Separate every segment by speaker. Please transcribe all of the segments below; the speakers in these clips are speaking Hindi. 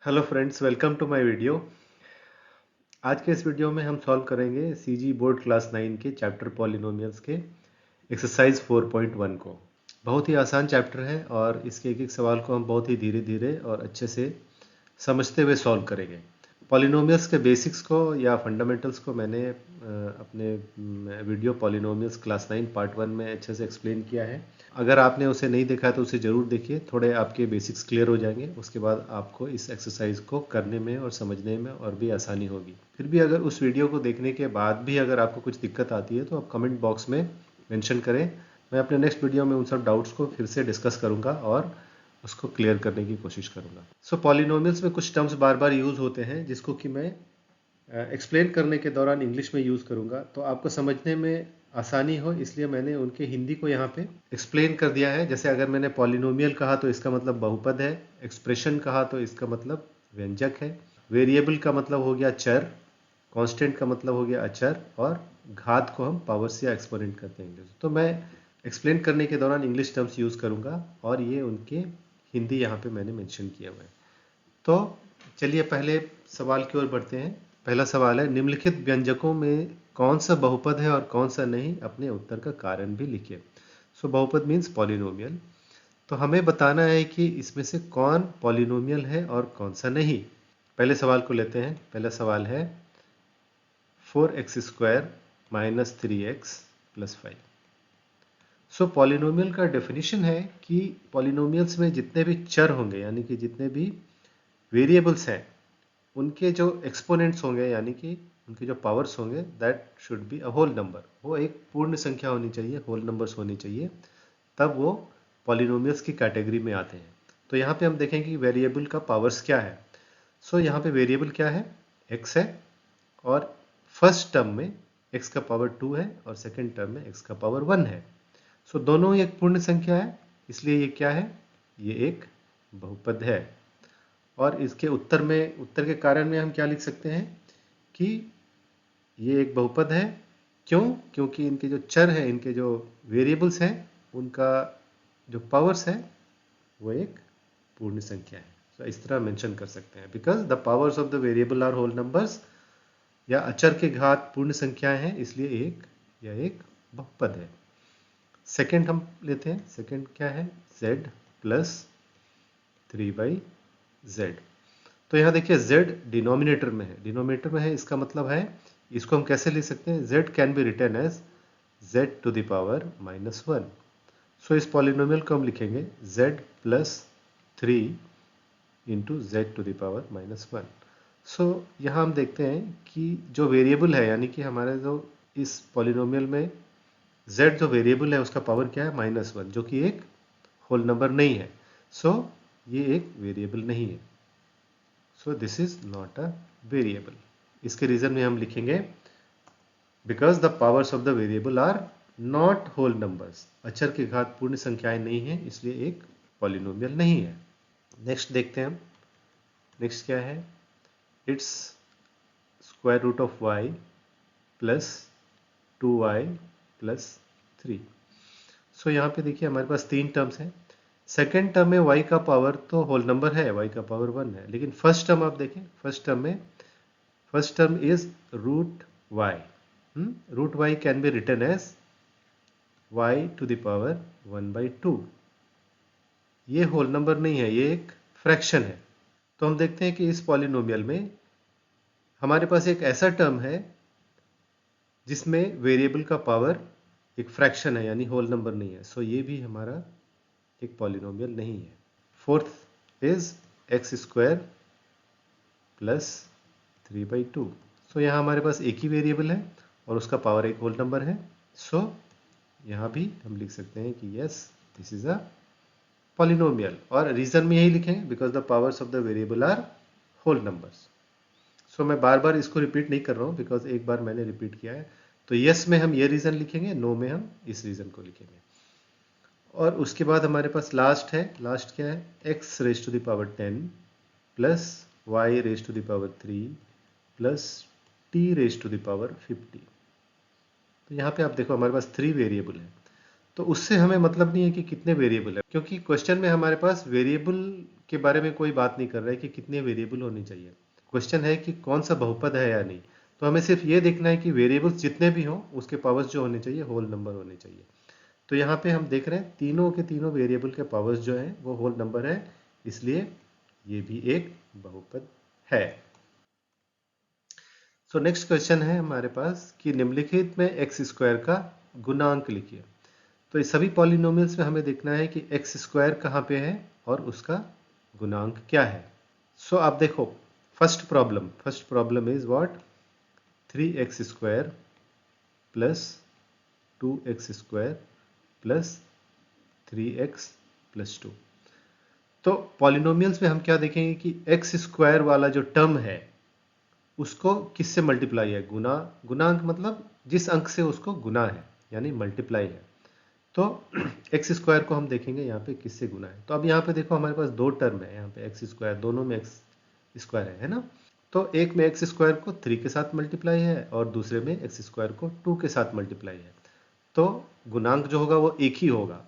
Speaker 1: Hello friends, welcome to my video. आज के इस वीडियो में हम सॉल्व करेंगे सीजी बोर्ड क्लास 9 के चैप्टर पॉलिनोमियल्स के एक्सरसाइज 4.1 को। बहुत ही आसान चैप्टर है और इसके एक एक सवाल को हम बहुत ही धीरे धीरे और अच्छे से समझते हुए सॉल्व करेंगे। पॉलिनोमियल्स के बेसिक्स को या फंडामेंटल्स को मैंने अपने वीडियो पॉलिनोमियल्स क्लास 9 पार्ट 1 में अच्छे से एक्सप्लेन किया है। अगर आपने उसे नहीं देखा तो उसे ज़रूर देखिए, थोड़े आपके बेसिक्स क्लियर हो जाएंगे। उसके बाद आपको इस एक्सरसाइज को करने में और समझने में और भी आसानी होगी। फिर भी अगर उस वीडियो को देखने के बाद भी अगर आपको कुछ दिक्कत आती है तो आप कमेंट बॉक्स में मेंशन करें। मैं अपने नेक्स्ट वीडियो में उन सब डाउट्स को फिर से डिस्कस करूँगा और उसको क्लियर करने की कोशिश करूँगा। सो पॉलिनोमियल्स में कुछ टर्म्स बार बार यूज़ होते हैं जिसको कि मैं एक्सप्लेन करने के दौरान इंग्लिश में यूज़ करूँगा, तो आपको समझने में आसानी हो इसलिए मैंने उनके हिंदी को यहाँ पे एक्सप्लेन कर दिया है। जैसे अगर मैंने पॉलिनोमियल कहा तो इसका मतलब बहुपद है, एक्सप्रेशन कहा तो इसका मतलब व्यंजक है, वेरिएबल का मतलब हो गया चर, कांस्टेंट का मतलब हो गया अचर, और घात को हम पावर से या एक्सपोनेंट करते हैं इंग्लिश। तो मैं एक्सप्लेन करने के दौरान इंग्लिश टर्म्स यूज़ करूँगा और ये उनके हिंदी यहाँ पे मैंने मेंशन किया हुआ है। तो चलिए पहले सवाल की ओर बढ़ते हैं। पहला सवाल है, निम्नलिखित व्यंजकों में कौन सा बहुपद है और कौन सा नहीं, अपने उत्तर का कारण भी लिखिए। सो बहुपद मीन्स पॉलिनोमियल। तो हमें बताना है कि इसमें से कौन पॉलिनोमियल है और कौन सा नहीं। पहले सवाल को लेते हैं। पहला सवाल है 4x² - 3x + 5। सो पॉलिनोमियल का डेफिनेशन है कि पॉलिनोमियल्स में जितने भी चर होंगे यानी कि जितने भी वेरिएबल्स हैं उनके जो एक्सपोनेंट्स होंगे यानी कि उनके जो पावर्स होंगे that should be a whole number. वो एक पूर्ण संख्या होनी चाहिए, होल नंबर्स होनी चाहिए, तब वो पॉलिनोमियल्स की कैटेगरी में आते हैं। तो यहाँ पे हम देखेंगे कि वेरिएबल का पावर्स क्या है। सो यहाँ पे वेरिएबल क्या है, x है, और फर्स्ट टर्म में x का पावर 2 है और सेकेंड टर्म में x का पावर 1 है। सो दोनों ही एक पूर्ण संख्या है, इसलिए ये क्या है, ये एक बहुपद है। और इसके उत्तर के कारण में हम क्या लिख सकते हैं कि ये एक बहुपद है। क्यों? क्योंकि इनके जो चर हैं, इनके जो वेरिएबल्स हैं, उनका जो पावर्स है वो एक पूर्ण संख्या है। तो इस तरह मेंशन कर सकते हैं, because the powers of the variable are whole numbers, या अचर के घात पूर्ण संख्याएं हैं, इसलिए यह एक बहुपद है। सेकंड हम लेते हैं। सेकंड क्या है, z + 3/z। तो यहाँ देखिए z डिनोमिनेटर में है, डिनोमिनेटर में है, इसका मतलब है इसको हम कैसे लिख सकते हैं, z can be written as z⁻⁻1। So इस पॉलिनोमियल को हम लिखेंगे z + 3 × z⁻⁻1। सो यहाँ हम देखते हैं कि जो वेरिएबल है यानी कि हमारे जो इस पॉलिनोमियल में z जो वेरिएबल है उसका पावर क्या है, -1, जो कि एक होल नंबर नहीं है। सो ये एक वेरिएबल नहीं है। So this is not a variable. इसके रीजन में हम लिखेंगे because the powers of the variable are not whole numbers. अचर के घात पूर्ण संख्याएं नहीं है, इसलिए एक पॉलिनोमियल नहीं है। नेक्स्ट देखते हैं हम। नेक्स्ट क्या है, इट्स √y + 2y + 3। सो यहाँ पे देखिए हमारे पास तीन टर्म्स हैं। सेकेंड टर्म में y का पावर तो होल नंबर है, y का पावर 1 है, लेकिन फर्स्ट टर्म आप देखें, first term is √y। √y can be written as y⁻1/2। ये होल नंबर नहीं है, ये एक फ्रैक्शन है। तो हम देखते हैं कि इस पॉलिनोमियल में हमारे पास एक ऐसा टर्म है जिसमें वेरिएबल का पावर एक फ्रैक्शन है यानी होल नंबर नहीं है। सो ये भी हमारा एक पॉलिनोमियल नहीं है। Fourth is x² + 3/2। सो यहाँ हमारे पास एक ही वेरिएबल है और उसका पावर एक होल नंबर है। सो यहाँ भी हम लिख सकते हैं कि yes, this is a polynomial, और रीजन में यही लिखेंगे because the powers of the variable are whole numbers. So मैं बार बार इसको रिपीट नहीं कर रहा हूँ बिकॉज एक बार मैंने रिपीट किया है। तो यस में हम ये रीजन लिखेंगे, नो में हम इस रीजन को लिखेंगे। और उसके बाद हमारे पास लास्ट है। लास्ट क्या है, x⁻10 + y⁻3 + t⁻50। तो यहाँ पे आप देखो हमारे पास 3 वेरिएबल है, तो उससे हमें मतलब नहीं है कि कितने वेरिएबल है, क्योंकि क्वेश्चन में हमारे पास वेरिएबल के बारे में कोई बात नहीं कर रहा है कि कितने वेरिएबल होने चाहिए। क्वेश्चन है कि कौन सा बहुपद है या नहीं। तो हमें सिर्फ ये देखना है कि वेरिएबल्स जितने भी हों उसके पावर्स जो होने चाहिए होल नंबर होने चाहिए। तो यहाँ पे हम देख रहे हैं तीनों के तीनों वेरिएबल के पावर्स जो हैं वो होल नंबर है, इसलिए ये भी एक बहुपद है। सो नेक्स्ट क्वेश्चन है हमारे पास कि निम्नलिखित में एक्स स्क्वायर का गुणांक लिखिए। तो इस सभी पॉलिनोमियल्स में हमें देखना है कि एक्स स्क्वायर कहाँ पे है और उसका गुणांक क्या है। सो आप देखो first problem is what 3x square plus 2x square plus 3x plus 2। तो पॉलिनोमियल्स में हम क्या देखेंगे कि एक्स स्क्वायर वाला जो टर्म है उसको किससे मल्टीप्लाई है, गुणांक मतलब जिस अंक से उसको गुना है यानी मल्टीप्लाई है। तो एक्स स्क्वायर को हम देखेंगे यहाँ पे किससे गुना है। तो अब यहाँ पे देखो हमारे पास दो टर्म है यहाँ पे एक्स स्क्वायर, दोनों में एक्स स्क्वायर है ना। तो एक में एक्स स्क्वायर को 3 के साथ मल्टीप्लाई है और दूसरे में एक्स स्क्वायर को 2 के साथ मल्टीप्लाई है। तो गुणांक जो होगा वो एक ही होगा,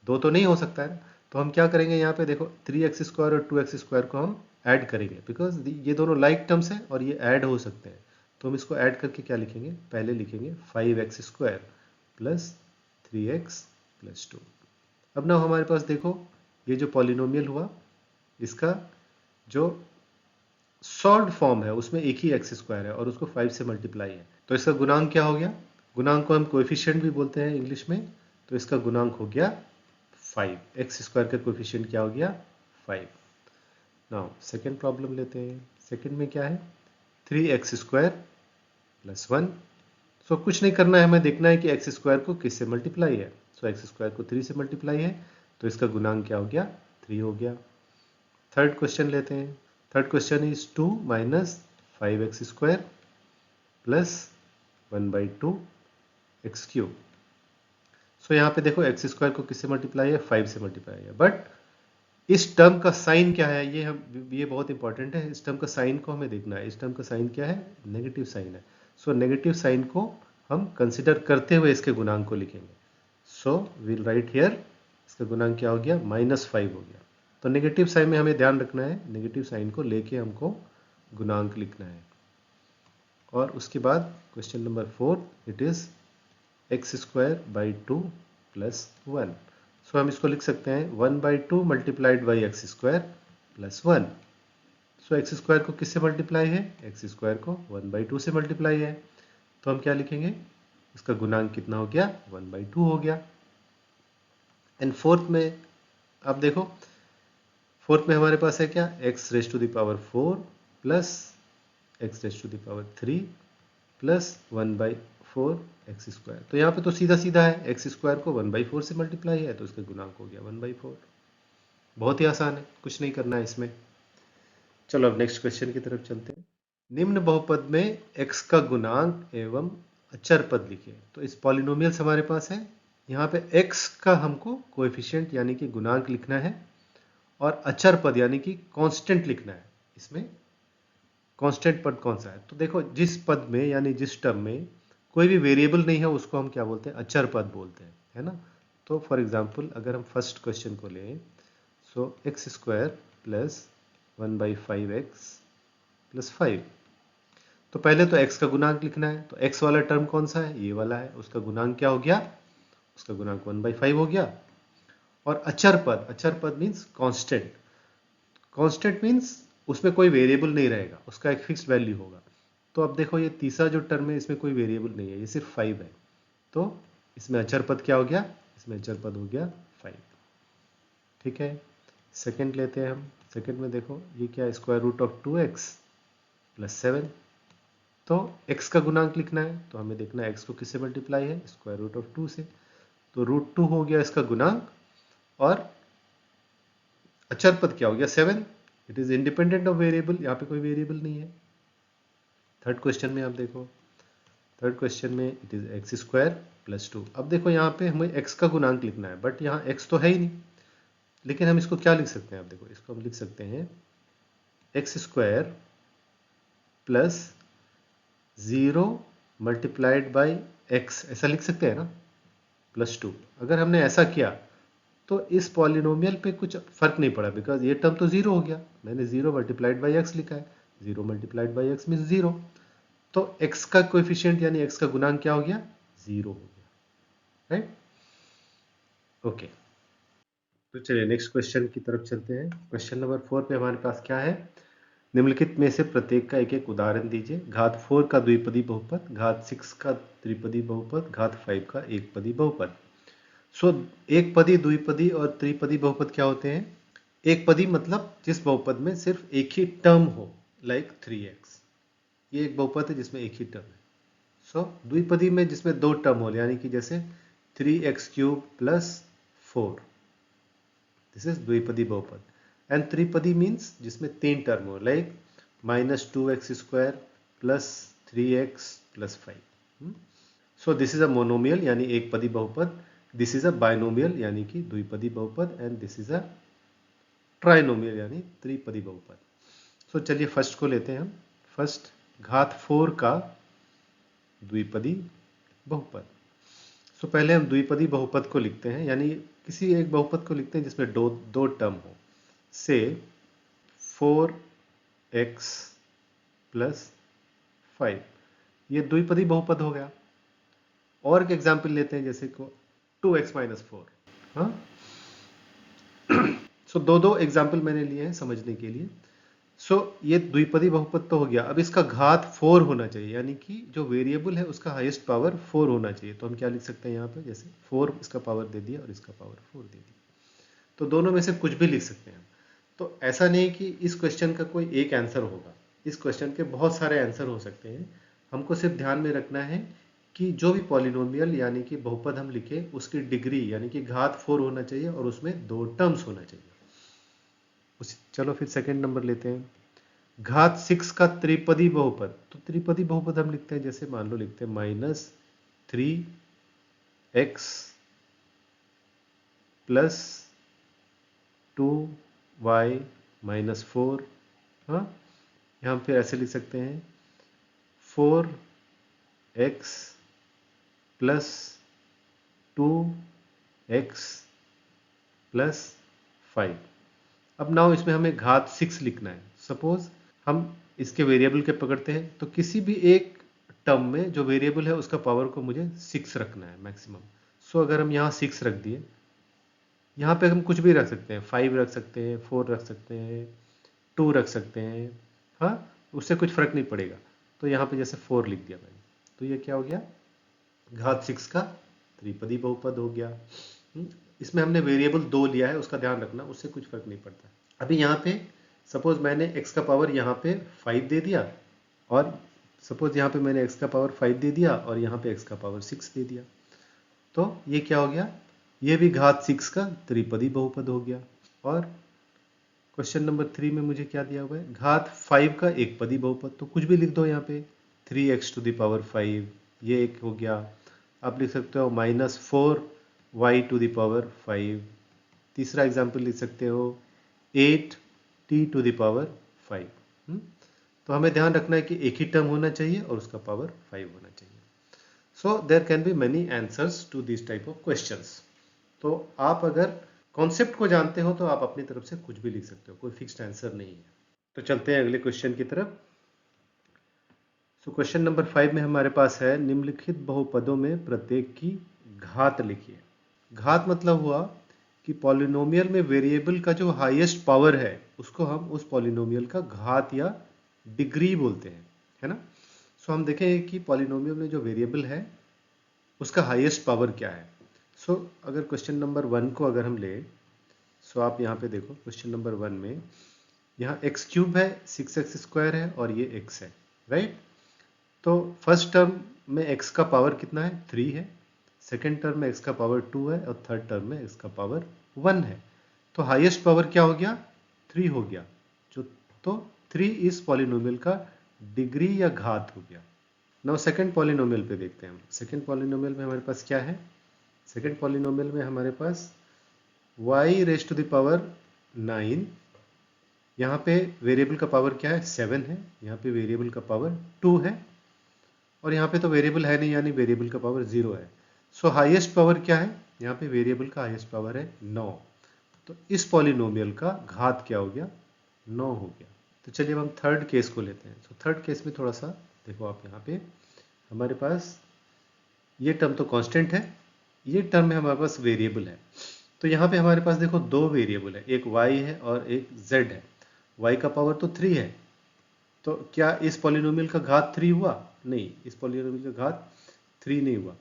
Speaker 1: दो तो नहीं हो सकता है ना। तो हम क्या करेंगे यहाँ पे देखो 3x स्क्वायर और 2x स्क्वायर को हम ऐड करेंगे, बिकॉज ये दोनों लाइक टर्म्स हैं और ये ऐड हो सकते हैं। तो हम इसको ऐड करके क्या लिखेंगे, पहले लिखेंगे 5x square plus 3x plus 2। अब ना हमारे पास देखो ये जो पॉलिनोमियल हुआ इसका जो सॉल्व फॉर्म है उसमें एक ही एक्स स्क्वायर है और उसको 5 से मल्टीप्लाई है। तो इसका गुणांक क्या हो गया, गुणांक को हम कोएफिशिएंट भी बोलते हैं इंग्लिश में। तो इसका गुणांक हो गया 5। एक्स स्क्वायर का कोएफिशिएंट क्या हो गया 5। नाउ सेकेंड प्रॉब्लम लेते हैं। सेकेंड में क्या है 3x स्क्वायर प्लस 1। सो कुछ नहीं करना है, हमें देखना है कि एक्स स्क्वायर को किससे मल्टीप्लाई है। सो एक्स स्क्वायर को 3 से मल्टीप्लाई है तो इसका गुणांक क्या हो गया 3 हो गया। थर्ड क्वेश्चन लेते हैं। Third question is 2 minus 5x square plus 1/2 x cube. So यहाँ पे देखो एक्स स्क्वायर को किससे मल्टीप्लाई है 5 से मल्टीप्लाई है, बट इस टर्म का साइन क्या है ये बहुत इंपॉर्टेंट है। इस टर्म का साइन को हमें देखना है। इस टर्म का साइन क्या है, नेगेटिव साइन है। सो नेगेटिव साइन को हम कंसिडर करते हुए इसके गुणांक को लिखेंगे। सो विल राइट हियर इसका गुणांक क्या हो गया -5 हो गया। तो नेगेटिव साइन में हमें ध्यान रखना है, नेगेटिव साइन को लेके हमको गुणांक लिखना है। और उसके बाद question number 4 it is x square by 2 plus 1। सो हम इसको लिख सकते हैं 1/2 multiplied by x square plus 1। So x square को किससे मल्टीप्लाई है, एक्स स्क्वायर को 1/2 से मल्टीप्लाई है। तो हम क्या लिखेंगे, इसका गुणांक कितना हो गया 1/2 हो गया। एंड फोर्थ में आप देखो, फोर्थ में हमारे पास है क्या x raise to the power 4 plus x raise to the power 3 plus 1/4 x square. तो यहाँ पे तो सीधा सीधा है, एक्स स्क्वायर को 1/4 से मल्टीप्लाई है तो इसका गुणांक हो गया 1/4। बहुत ही आसान है, कुछ नहीं करना है इसमें। चलो अब नेक्स्ट क्वेश्चन की तरफ चलते हैं। निम्न बहुपद में x का गुणांक एवं अचर पद लिखिए। तो इस पॉलिनोमियल्स हमारे पास है, यहाँ पे x का हमको कोएफिशिएंट यानी कि गुणांक लिखना है और अचर पद यानी कि कांस्टेंट लिखना है। इसमें कांस्टेंट पद कौन सा है, तो देखो जिस पद में यानी जिस टर्म में कोई भी वेरिएबल नहीं है उसको हम क्या बोलते हैं, अचर पद बोलते हैं, है ना। तो फॉर एग्जांपल अगर हम फर्स्ट क्वेश्चन को लें, so x square plus 1/5x plus 5। तो पहले तो x का गुणांक लिखना है। तो x वाला टर्म कौन सा है, ये वाला है, उसका गुणांक क्या हो गया, उसका गुणांक 1/5 हो गया। और अचर पद मीन्स कांस्टेंट। कांस्टेंट मीन्स उसमें कोई वेरिएबल नहीं रहेगा, उसका एक फिक्स्ड वैल्यू होगा। तो अब देखो ये तीसरा जो टर्म है इसमें कोई वेरिएबल नहीं है, ये सिर्फ 5 है। तो इसमें अचर पद क्या हो गया, इसमें अचर पद हो गया 5। ठीक है, सेकंड लेते हैं हम। सेकंड में देखो ये क्या है, square root of 2x plus 7। तो x का गुणांक लिखना है तो हमें देखना है x को किससे मल्टीप्लाई है, स्क्वायर रूट ऑफ 2 से। तो √2 हो गया इसका गुणांक और अचर पद क्या हो गया 7। It is independent of variable, यहाँ पे कोई वेरिएबल नहीं है। थर्ड क्वेश्चन में आप देखो, थर्ड क्वेश्चन में it is x square plus 2। अब देखो यहाँ पे हमें x का गुणांक लिखना है, बट यहाँ x तो है ही नहीं, लेकिन हम इसको क्या लिख सकते हैं, आप देखो इसको हम लिख सकते हैं x square plus 0 multiplied by x, ऐसा लिख सकते हैं ना, प्लस 2। अगर हमने ऐसा किया तो इस पॉलिनोमियल पे कुछ फर्क नहीं पड़ा, बिकॉज ये टर्म तो जीरो हो गया, मैंने जीरो मल्टीप्लाइड बाई एक्स लिखा है, zero multiplied by x means zero, तो x का कोएफिशिएंट यानी x का गुणांक क्या हो गया, जीरो हो गया, राइट। ओके, तो चलिए नेक्स्ट क्वेश्चन की तरफ चलते हैं। क्वेश्चन नंबर 4 पे हमारे पास क्या है, निम्नलिखित में से प्रत्येक का एक एक उदाहरण दीजिए। घात 4 का द्विपदी बहुपद, घात 6 का त्रिपदी बहुपद, घात 5 का एकपदी बहुपद। सो एक पदी, द्विपदी और त्रिपदी बहुपद क्या होते हैं, एक पदी मतलब जिस बहुपद में सिर्फ एक ही टर्म हो, लाइक 3x, ये एक बहुपद है जिसमें एक ही टर्म है। सो द्विपदी में जिसमें दो टर्म हो, यानी कि जैसे 3x³ प्लस 4, दिस इज द्विपदी बहुपद। एंड त्रिपदी मीन्स जिसमें तीन टर्म हो, like -2x² plus 3x plus 5। So this is a monomial यानी एक पदी बहुपद, दिस इज अ बाइनोमियल यानी कि द्विपदी बहुपद, and this is a trinomial यानी त्रिपदी बहुपद। सो चलिए फर्स्ट को लेते हैं हम। फर्स्ट, घात 4 का द्विपदी बहुपद। सो पहले हम द्विपदी बहुपद को लिखते हैं, यानी किसी एक बहुपद को लिखते हैं जिसमें दो टर्म हो, से 4x प्लस 5, ये द्विपदी बहुपद हो गया। और एक एग्जाम्पल लेते हैं, जैसे को 2x माइनस 4। हाँ, सो दो एग्जाम्पल मैंने लिए हैं समझने के लिए। सो ये द्विपदी बहुपद तो हो गया, अब इसका घात 4 होना चाहिए, यानी कि जो वेरिएबल है उसका हाईएस्ट पावर 4 होना चाहिए। तो हम क्या लिख सकते हैं यहाँ पे, जैसे 4 इसका पावर दे दिया और इसका पावर 4 दे दिया, तो दोनों में से कुछ भी लिख सकते हैं। तो ऐसा नहीं कि इस क्वेश्चन का कोई एक आंसर होगा, इस क्वेश्चन के बहुत सारे आंसर हो सकते हैं। हमको सिर्फ ध्यान में रखना है कि जो भी पॉलिनोमियल यानी कि बहुपद हम लिखे, उसकी डिग्री यानी कि घात 4 होना चाहिए और उसमें दो टर्म्स होना चाहिए। चलो फिर सेकेंड नंबर लेते हैं, घात 6 का त्रिपदी बहुपद। तो त्रिपदी बहुपद हम लिखते हैं, जैसे मान लो लिखते हैं -3x प्लस 2y माइनस 4। हाँ, यहाँ फिर ऐसे लिख सकते हैं 4x प्लस 2x प्लस 5। अब नाउ इसमें हमें घात 6 लिखना है। सपोज हम इसके वेरिएबल के पकड़ते हैं, तो किसी भी एक टर्म में जो वेरिएबल है उसका पावर को मुझे 6 रखना है मैक्सिमम। सो अगर हम यहाँ 6 रख दिए, यहाँ पे हम कुछ भी रख सकते हैं, 5 रख सकते हैं, 4 रख सकते हैं, 2 रख सकते हैं, हाँ, उससे कुछ फर्क नहीं पड़ेगा। तो यहाँ पे जैसे 4 लिख दिया मैंने, तो ये क्या हो गया, घात 6 का त्रिपदी बहुपद हो गया। इसमें हमने वेरिएबल 2 लिया है, उसका ध्यान रखना, उससे कुछ फर्क नहीं पड़ता। अभी यहाँ पे सपोज मैंने x का पावर यहाँ पे 5 दे दिया, और सपोज यहाँ पे मैंने x का पावर 5 दे दिया और यहाँ पे x का पावर 6 दे दिया, तो ये क्या हो गया, ये भी घात 6 का त्रिपदी बहुपद हो गया। और क्वेश्चन नंबर 3 में मुझे क्या दिया हुआ है, घात 5 का एकपदी बहुपद। तो कुछ भी लिख दो यहाँ पे, 3x⁵, ये एक हो गया। आप लिख सकते हो -4y⁵। तीसरा एग्जाम्पल लिख सकते हो 8t⁵। तो हमें ध्यान रखना है कि एक ही टर्म होना चाहिए और उसका पावर 5 होना चाहिए। So there can be many answers to this type of questions. तो आप अगर कॉन्सेप्ट को जानते हो तो आप अपनी तरफ से कुछ भी लिख सकते हो, कोई फिक्स्ड आंसर नहीं है। तो चलते हैं अगले क्वेश्चन की तरफ। सो क्वेश्चन नंबर 5 में हमारे पास है, निम्नलिखित बहुपदों में प्रत्येक की घात लिखिए। घात मतलब हुआ कि पॉलिनोमियल में वेरिएबल का जो हाईएस्ट पावर है उसको हम उस पॉलिनोमियल का घात या डिग्री बोलते हैं, है ना। सो हम देखेंगे कि पॉलिनोमियल में जो वेरिएबल है उसका हाईएस्ट पावर क्या है। सो अगर क्वेश्चन नंबर 1 को अगर हम ले, सो आप यहाँ पे देखो क्वेश्चन नंबर 1 में यहाँ x³ है, 6x² है और ये x है, राइट। तो फर्स्ट टर्म में x का पावर कितना है, 3 है, सेकेंड टर्म में x का पावर 2 है और थर्ड टर्म में x का पावर 1 है। तो हाईएस्ट पावर क्या हो गया, 3 हो गया। तो 3 इस पॉलिनोमियल का डिग्री या घात हो गया। नाउ सेकेंड पॉलिनोमियल पे देखते हैं हम। सेकेंड पॉलिनोमियल में हमारे पास क्या है, सेकेंड पॉलिनोमियल में हमारे पास y⁵9, यहाँ पे वेरिएबल का पावर क्या है, 7 है, यहाँ पे वेरिएबल का पावर 2 है और यहाँ पे तो वेरिएबल है नहीं, यानी वेरिएबल का पावर 0 है। सो हाईएस्ट पावर क्या है, यहाँ पे वेरिएबल का हाईएस्ट पावर है 9, तो इस पॉलिनोमियल का घात क्या हो गया, 9 हो गया। तो चलिए अब हम थर्ड केस को लेते हैं। तो थर्ड केस में थोड़ा सा देखो आप, यहाँ पे हमारे पास ये टर्म तो कांस्टेंट है, ये टर्म में हमारे पास वेरिएबल है। तो यहाँ पे हमारे पास देखो दो वेरिएबल है, एक y है और एक z है। y का पावर तो 3 है, तो क्या इस पॉलिनोमियल का घात 3 हुआ? नहीं, इस पॉलिनोमियल का घात 3 नहीं हुआ।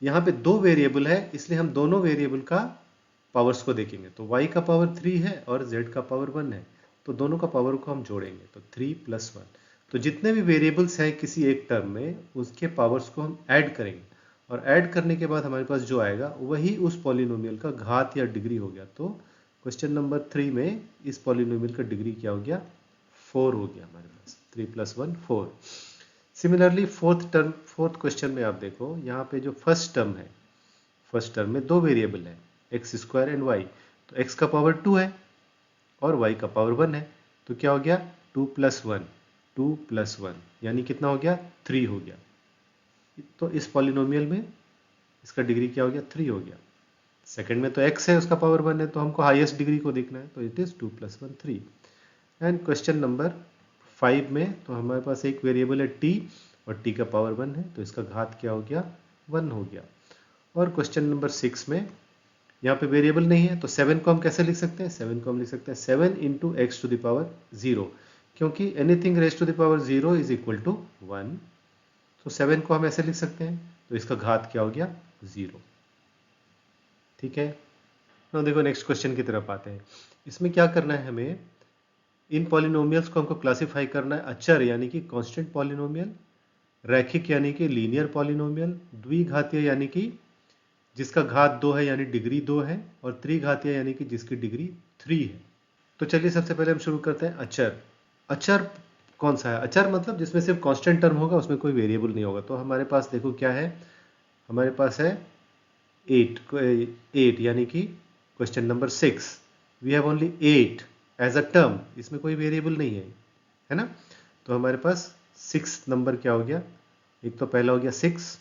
Speaker 1: यहाँ पे दो वेरिएबल है, इसलिए हम दोनों वेरिएबल का पावर्स को देखेंगे। तो y का पावर 3 है और z का पावर 1 है, तो दोनों का पावर को हम जोड़ेंगे, तो 3 + 1। तो जितने भी वेरिएबल्स हैं किसी एक टर्म में, उसके पावर्स को हम ऐड करेंगे, और ऐड करने के बाद हमारे पास जो आएगा वही उस पॉलिनोमियल का घात या डिग्री हो गया। तो क्वेश्चन नंबर 3 में इस पॉलिनोमियल का डिग्री क्या हो गया, 4 हो गया हमारे पास। 3 + 1 4। सिमिलरली फोर्थ क्वेश्चन में आप देखो, यहाँ पे जो फर्स्ट टर्म है, फर्स्ट टर्म में दो वेरिएबल है, x² एंड y। तो x का पावर 2 है और y का पावर 1 है, तो क्या हो गया, 2 + 1, 2 + 1 यानी कितना हो गया, 3 हो गया। तो इस पॉलिनोमियल में इसका डिग्री क्या हो गया, 3 हो गया। सेकंड में तो x है, उसका पावर 1 है, तो हमको हाईएस्ट डिग्री को देखना है, तो it is 2 + 1 3। And question number 5 में तो हमारे पास एक वेरिएबल है t, और t का पावर 1 है, तो इसका घात क्या हो गया, 1 हो गया। और क्वेश्चन नंबर 6 में यहाँ पे वेरिएबल नहीं है, तो 7 को हम कैसे लिख सकते हैं, 7 को हम लिख सकते हैं 7 × x⁴, क्योंकि anything raise to the power 0 is equal to 1। तो 7 को हम ऐसे लिख सकते हैं, तो इसका घात क्या हो गया, 0। ठीक है। now देखो नेक्स्ट क्वेश्चन की तरफ आते हैं। इसमें क्या करना है हमें, इन पॉलिनोमियल्स को हमको क्लासिफाई करना है। अचर यानी कि कांस्टेंट पॉलिनोमियल, रैखिक यानी कि लीनियर पॉलिनोमियल, द्विघातीय यानी कि जिसका घात 2 है यानी डिग्री 2 है, और त्रिघातीय यानी कि जिसकी डिग्री 3 है। तो चलिए सबसे पहले हम शुरू करते हैं अचर। अचर कौन सा है, अचर मतलब जिसमें सिर्फ कांस्टेंट टर्म होगा, उसमें कोई वेरिएबल नहीं होगा। तो हमारे पास देखो क्या है, हमारे पास है 8 यानी कि question number 6 we have only 8 as a term, इसमें कोई वेरिएबल नहीं है ना। तो हमारे पास 6 नंबर क्या हो गया, एक तो पहला हो गया 6,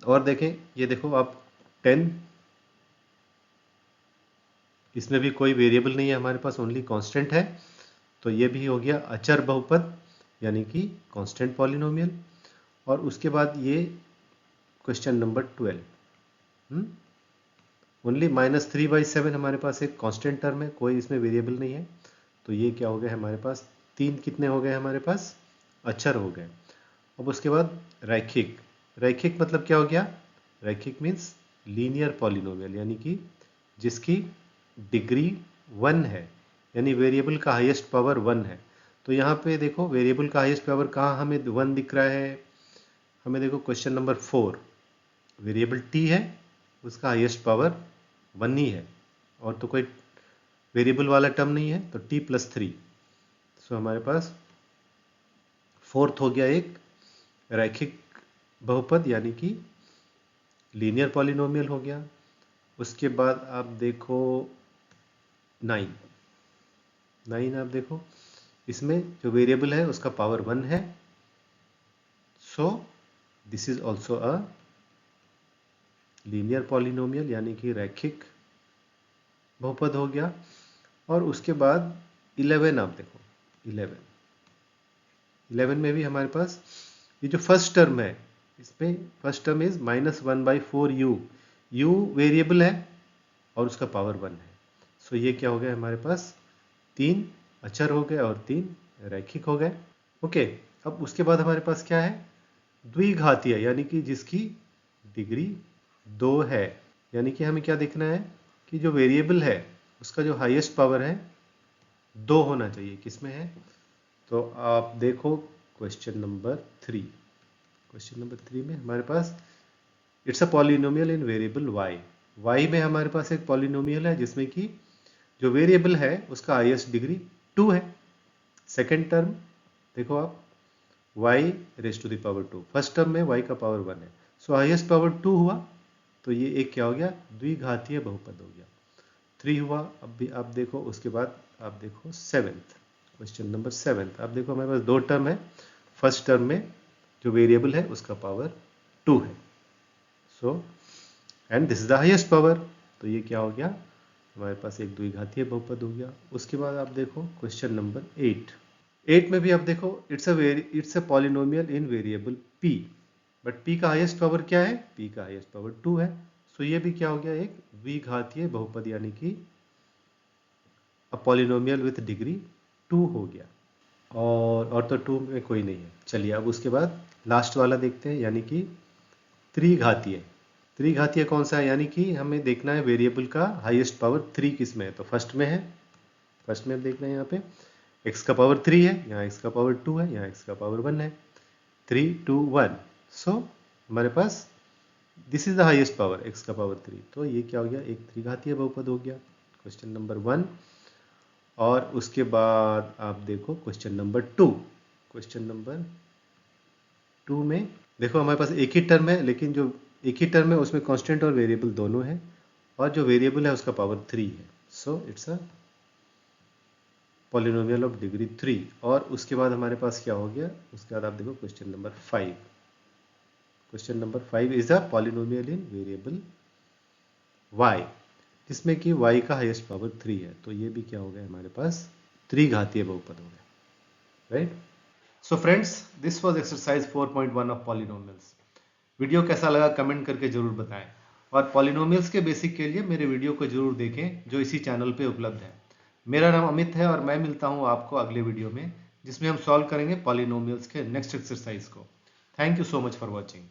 Speaker 1: और देखें ये देखो आप 10, इसमें भी कोई वेरिएबल नहीं है हमारे पास, ओनली कांस्टेंट है, तो ये भी हो गया अचर बहुपद यानी कि कांस्टेंट पॉलिनोमियल। और उसके बाद ये क्वेश्चन नंबर 12, ओनली -3/7 हमारे पास एक कांस्टेंट टर्म है, कोई इसमें वेरिएबल नहीं है, तो ये क्या हो गया हमारे पास, 3 कितने हो गए हमारे पास, अचर हो गए। अब उसके बाद रैखिक, रैखिक मतलब क्या हो गया, रैखिक मीन्स लीनियर पॉलिनोमियल, यानी कि जिसकी डिग्री 1 है, यानी वेरिएबल का हाईएस्ट पावर 1 है। तो यहाँ पे देखो वेरिएबल का हाईएस्ट पावर कहाँ हमें 1 दिख रहा है, हमें देखो क्वेश्चन नंबर 4, वेरिएबल t है, उसका हाईएस्ट पावर 1 ही है, और तो कोई वेरिएबल वाला टर्म नहीं है, तो t + 3। सो हमारे पास फोर्थ हो गया एक रैखिक बहुपद यानी कि लीनियर पॉलिनोमियल हो गया। उसके बाद आप देखो 9 आप देखो, इसमें जो वेरिएबल है उसका पावर 1 है, so this is also a linear polynomial यानी कि रैखिक बहुपद हो गया। और उसके बाद 11 आप देखो, 11 में भी हमारे पास ये जो फर्स्ट टर्म है, इसमें first term is -1/4u, u variable है और उसका पावर 1 है। सो ये क्या हो गया हमारे पास, 3 अचर हो गए और 3 रैखिक हो गए। ओके, अब उसके बाद हमारे पास क्या है, द्विघातीय यानी कि जिसकी डिग्री 2 है, यानी कि हमें क्या देखना है कि जो वेरिएबल है उसका जो हाईएस्ट पावर है 2 होना चाहिए, किसमें है, तो आप देखो क्वेश्चन नंबर 3, क्वेश्चन नंबर 3 में हमारे पास it's a polynomial in variable y में हमारे पास एक पॉलिनोमियल है जिसमें कि जो वेरिएबल है उसका हाईएस्ट डिग्री 2 है। सेकेंड टर्म देखो आप, y⁴, फर्स्ट टर्म में y का पावर 1 है, सो हाईएस्ट पावर 2 हुआ, तो ये एक क्या हो गया, द्विघातीय बहुपद हो गया। 3 हुआ। अब भी आप देखो, उसके बाद आप देखो 7th, क्वेश्चन नंबर 7, आप देखो हमारे पास दो टर्म है, फर्स्ट टर्म में जो वेरिएबल है उसका पावर 2 है, so and this is the highest power. तो ये क्या हो गया, हमारे पास एक द्विघातीय बहुपद हो गया। उसके बाद आप देखो क्वेश्चन नंबर 8 में भी आप देखो it's a polynomial in variable p, but p का हाईएस्ट पावर क्या है, p का हाईएस्ट पावर 2 है। सो ये भी क्या हो गया, एक द्विघातीय बहुपद यानी कि अ पॉलिनोमियल विथ डिग्री 2 हो गया। और तो 2 में कोई नहीं है। चलिए अब उसके बाद लास्ट वाला देखते हैं, यानी कि त्रिघातीय। त्रिघातीय कौन सा है, यानी कि हमें देखना है वेरिएबल का हाईएस्ट पावर 3 किस में है। तो फर्स्ट में है, फर्स्ट में देखना है यहाँ पे x का पावर 3 है, यहाँ x का पावर 2 है, यहाँ x का पावर 1 है, 3 2 1। सो हमारे पास this is the highest power x का पावर 3। तो ये क्या हो गया, एक त्रिघातीय बहुपद हो गया, क्वेश्चन नंबर 1। और उसके बाद आप देखो क्वेश्चन नंबर 2। क्वेश्चन नंबर 2 में देखो हमारे पास एक ही टर्म है, लेकिन जो एक ही टर्म है उसमें कांस्टेंट और वेरिएबल दोनों है, और जो वेरिएबल है उसका पावर 3 है। So it's a polynomial of degree 3। और उसके बाद हमारे पास क्या हो गया, उसके बाद आप देखो question number 5। Question number 5 is a polynomial in variable y, जिसमें कि y का हाईएस्ट पावर 3 है। तो ये भी क्या हो गया, हमारे पास त्रिघातीय बहुपद हो गया, right. So friends, this was exercise 4.1 of polynomials. Video कैसा लगा कमेंट करके जरूर बताएं, और पॉलिनोमियल्स के बेसिक के लिए मेरे वीडियो को जरूर देखें जो इसी चैनल पे उपलब्ध है। मेरा नाम अमित है और मैं मिलता हूं आपको अगले वीडियो में, जिसमें हम सॉल्व करेंगे पॉलिनोमियल्स के नेक्स्ट एक्सरसाइज को। Thank you so much for watching.